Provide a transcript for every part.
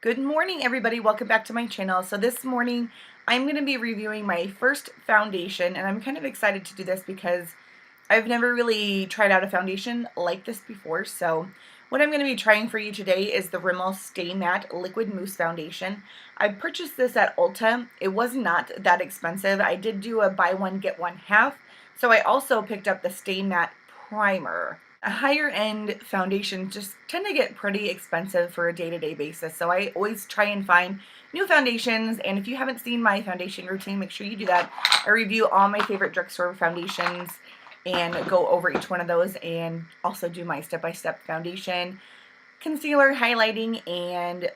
Good morning, everybody. Welcome back to my channel. So this morning I'm going to be reviewing my first foundation, and I'm kind of excited to do this because I've never really tried out a foundation like this before. So what I'm going to be trying for you today is the Rimmel Stay Matte Liquid Mousse Foundation. I purchased this at Ulta. It was not that expensive. I did do a buy one get one half. So I also picked up the Stay Matte Primer. Higher end foundations just tend to get pretty expensive for a day-to-day basis, so I always try and find new foundations. And if you haven't seen my foundation routine, make sure you do that. I review all my favorite drugstore foundations and go over each one of those, and also do my step-by-step foundation, concealer, highlighting, and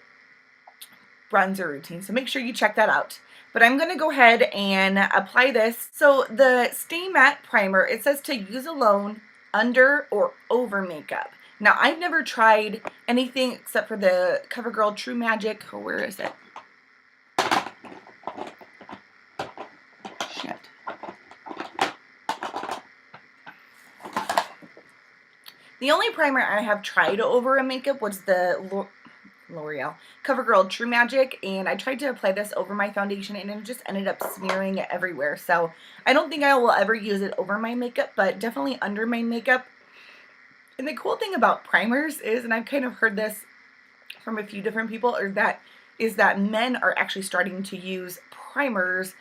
bronzer routine, so make sure you check that out. But I'm going to go ahead and apply this. So the Stay Matte Primer, it says to use alone, under or over makeup. Now, I've never tried anything except for the CoverGirl True Magic. Oh, where is it? Shit. The only primer I have tried over a makeup was the L'Oreal CoverGirl True Magic, and I tried to apply this over my foundation and it just ended up smearing everywhere. So I don't think I will ever use it over my makeup, but definitely under my makeup. And the cool thing about primers is, and I've kind of heard this from a few different people, is that men are actually starting to use primers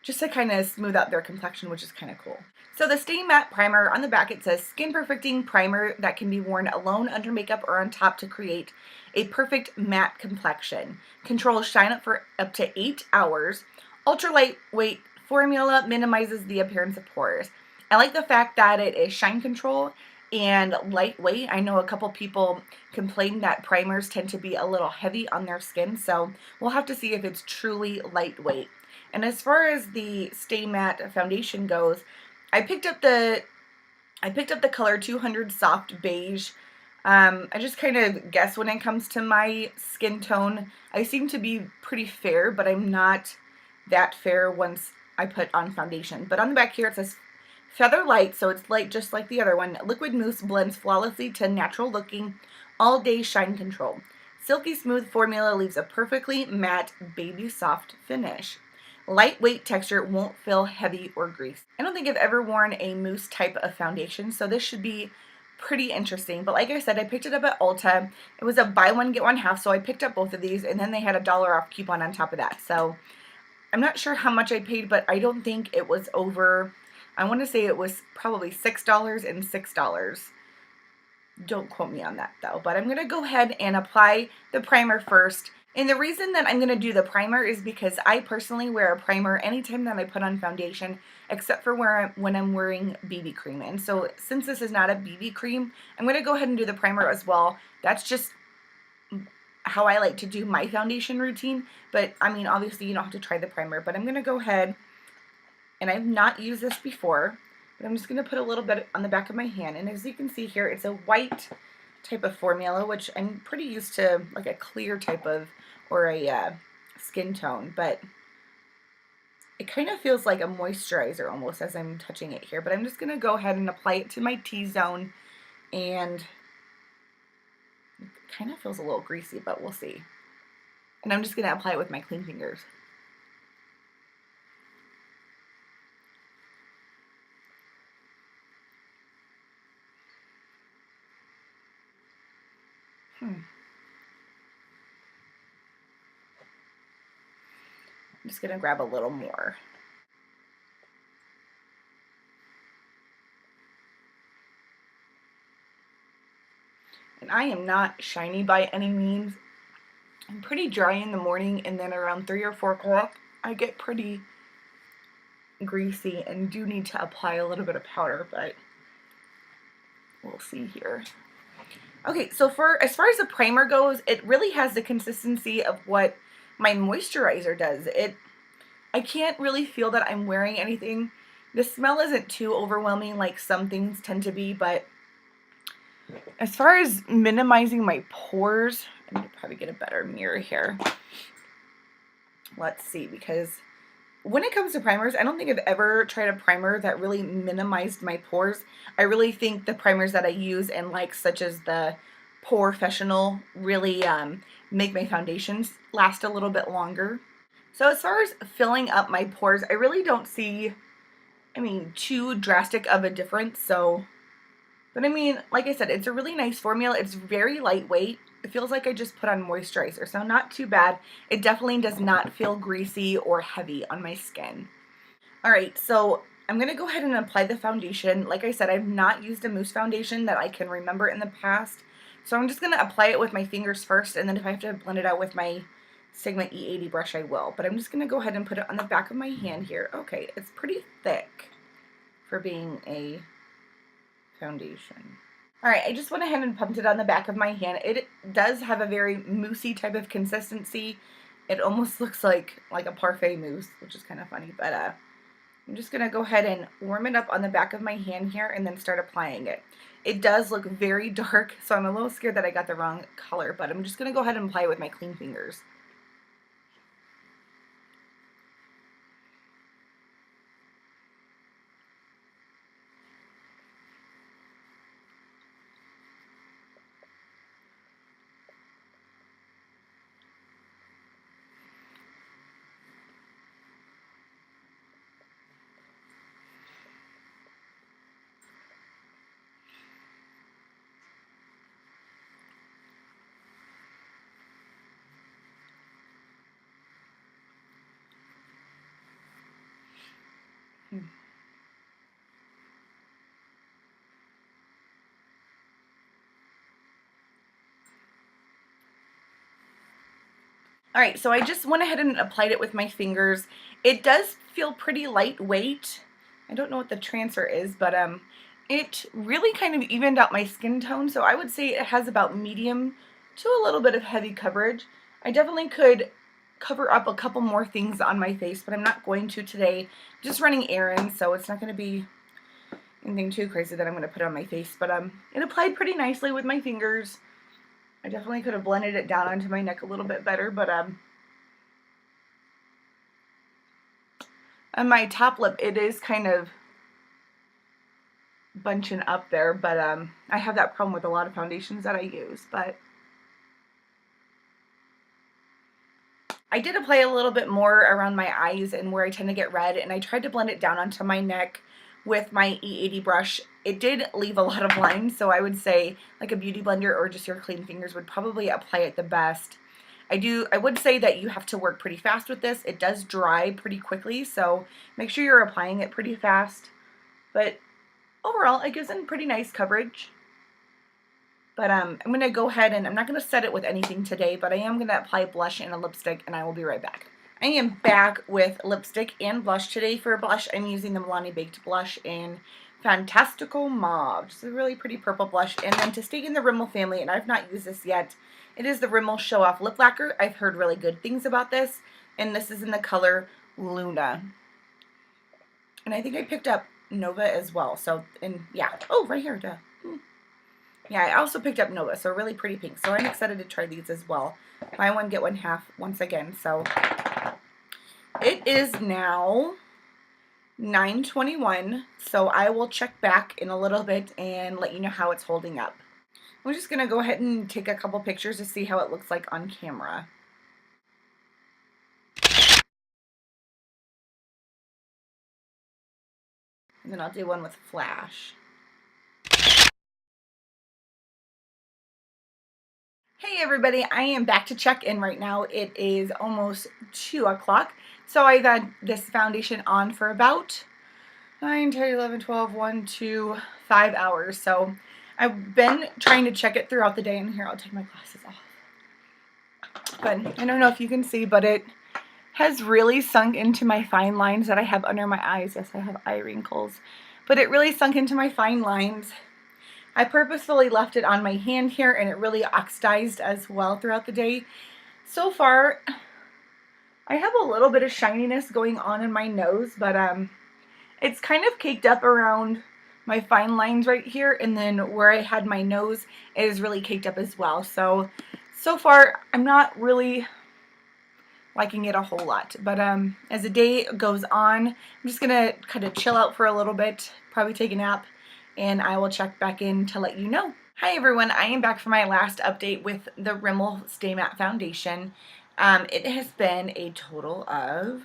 just to kind of smooth out their complexion, which is kind of cool. So the Stay Matte Primer, on the back it says, skin perfecting primer that can be worn alone, under makeup, or on top to create a perfect matte complexion. Controls shine up for up to 8 hours. Ultra lightweight formula minimizes the appearance of pores. I like the fact that it is shine control and lightweight. I know a couple people complain that primers tend to be a little heavy on their skin, so we'll have to see if it's truly lightweight. And as far as the Stay Matte foundation goes, I picked up the color 200 Soft Beige. I just kind of guess when it comes to my skin tone. I seem to be pretty fair, but I'm not that fair once I put on foundation. But on the back here it says Feather Light, so it's light just like the other one. Liquid mousse blends flawlessly to natural looking all day shine control. Silky smooth formula leaves a perfectly matte baby soft finish. Lightweight texture, won't feel heavy or greasy. I don't think I've ever worn a mousse type of foundation, so this should be pretty interesting. But like I said, I picked it up at Ulta. It was a buy one get one half, so I picked up both of these, and then they had a $1 off coupon on top of that. So I'm not sure how much I paid, but I don't think it was over, I want to say it was probably $6 and $6. Don't quote me on that though, but I'm going to go ahead and apply the primer first. And the reason that I'm going to do the primer is because I personally wear a primer anytime that I put on foundation, except for when I'm wearing BB cream. And so since this is not a BB cream, I'm going to go ahead and do the primer as well. That's just how I like to do my foundation routine. But I mean, obviously you don't have to try the primer, but I'm going to go ahead, and I've not used this before, but I'm just going to put a little bit on the back of my hand. And as you can see here, it's a white type of formula, which I'm pretty used to, like a clear type of, or a skin tone, but it kind of feels like a moisturizer almost as I'm touching it here. But I'm just going to go ahead and apply it to my T-zone, and it kind of feels a little greasy, but we'll see. And I'm just going to apply it with my clean fingers. I'm just going to grab a little more. And I am not shiny by any means. I'm pretty dry in the morning, and then around 3 or 4 o'clock, I get pretty greasy and do need to apply a little bit of powder, but we'll see here. Okay, so as far as the primer goes, it really has the consistency of what my moisturizer does. I can't really feel that I'm wearing anything. The smell isn't too overwhelming like some things tend to be, but as far as minimizing my pores, I need to probably get a better mirror here. Let's see, because when it comes to primers, I don't think I've ever tried a primer that really minimized my pores. I really think the primers that I use and like, such as the professional really make my foundations last a little bit longer. So as far as filling up my pores, I really don't see, I mean, too drastic of a difference. So, but I mean, like I said, it's a really nice formula. It's very lightweight. It feels like I just put on moisturizer, so not too bad. It definitely does not feel greasy or heavy on my skin. All right, so I'm going to go ahead and apply the foundation. Like I said, I've not used a Mousse foundation that I can remember in the past. So I'm just going to apply it with my fingers first, and then if I have to blend it out with my Sigma E80 brush, I will. But I'm just going to go ahead and put it on the back of my hand here. Okay, it's pretty thick for being a foundation. All right, I just went ahead and pumped it on the back of my hand. It does have a very moussey type of consistency. It almost looks like a parfait mousse, which is kind of funny, but I'm just going to go ahead and warm it up on the back of my hand here and then start applying it. It does look very dark, so I'm a little scared that I got the wrong color, but I'm just going to go ahead and apply it with my clean fingers. All right, so I just went ahead and applied it with my fingers. It does feel pretty lightweight. I don't know what the transfer is, but it really kind of evened out my skin tone, so I would say it has about medium to a little bit of heavy coverage. I definitely could cover up a couple more things on my face, but I'm not going to today. I'm just running errands, so it's not going to be anything too crazy that I'm going to put on my face, but it applied pretty nicely with my fingers. I definitely could have blended it down onto my neck a little bit better, but on my top lip, it is kind of bunching up there, but I have that problem with a lot of foundations that I use, but I did apply a little bit more around my eyes and where I tend to get red, and I tried to blend it down onto my neck with my E80 brush. It did leave a lot of lines, so I would say like a beauty blender or just your clean fingers would probably apply it the best. I would say that you have to work pretty fast with this. It does dry pretty quickly, so make sure you're applying it pretty fast. But overall, it gives them pretty nice coverage. But I'm going to go ahead and I'm not going to set it with anything today, but I am going to apply blush and a lipstick, and I will be right back. I am back with lipstick and blush. Today for blush, I'm using the Milani Baked Blush in Fantastico Mauve. It's a really pretty purple blush. And then to stay in the Rimmel family, and I've not used this yet, it is the Rimmel Show Off Lip Lacquer. I've heard really good things about this, and this is in the color Luna. And I think I picked up Nova as well. So, and yeah. Oh, right here. Duh. Yeah, I also picked up Nova, so really pretty pink. So I'm excited to try these as well. Buy one, get one half once again. So it is now 9:21, so I will check back in a little bit and let you know how it's holding up. I'm just going to go ahead and take a couple pictures to see how it looks like on camera. And then I'll do one with flash. Hey everybody, I am back to check in right now. It is almost 2 o'clock. So I've had this foundation on for about 9, 10, 11, 12, 1, 2, 5 hours. So I've been trying to check it throughout the day, and here I'll take my glasses off. But I don't know if you can see, but it has really sunk into my fine lines that I have under my eyes. Yes, I have eye wrinkles, but it really sunk into my fine lines. I purposefully left it on my hand here, and it really oxidized as well throughout the day. So far, I have a little bit of shininess going on in my nose, but it's kind of caked up around my fine lines right here, and then where I had my nose, it is really caked up as well. So far, I'm not really liking it a whole lot, but as the day goes on, I'm just gonna kind of chill out for a little bit, probably take a nap, and I will check back in to let you know. Hi everyone, I am back for my last update with the Rimmel Stay Matte Foundation. It has been a total of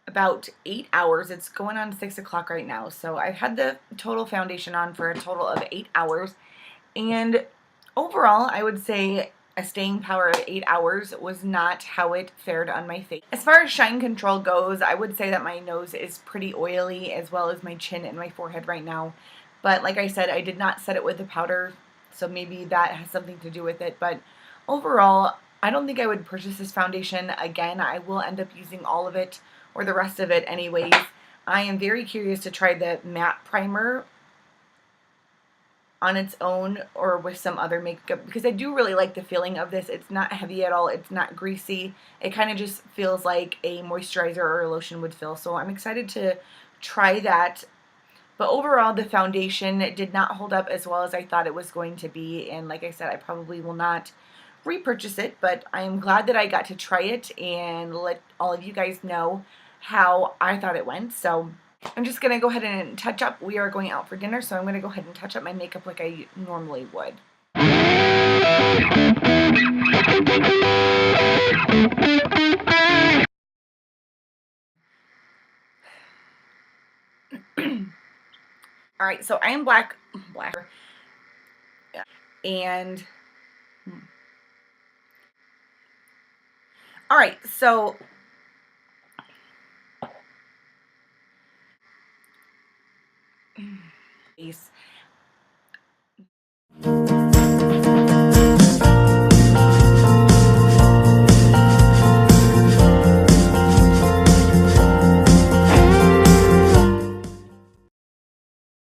about 8 hours. It's going on 6 o'clock right now. So I've had the total foundation on for a total of 8 hours. And overall, I would say a staying power of 8 hours was not how it fared on my face. As far as shine control goes, I would say that my nose is pretty oily, as well as my chin and my forehead right now. But like I said, I did not set it with the powder, so maybe that has something to do with it. But overall, I don't think I would purchase this foundation again. I will end up using all of it, or the rest of it anyways. I am very curious to try the matte primer on its own or with some other makeup, because I do really like the feeling of this. It's not heavy at all. It's not greasy. It kind of just feels like a moisturizer or a lotion would feel. So I'm excited to try that. But overall, the foundation did not hold up as well as I thought it was going to be. And like I said, I probably will not repurchase it, but I am glad that I got to try it and let all of you guys know how I thought it went. So I'm just going to go ahead and touch up. We are going out for dinner, so I'm going to go ahead and touch up my makeup like I normally would. All right, so I am black, and all right, so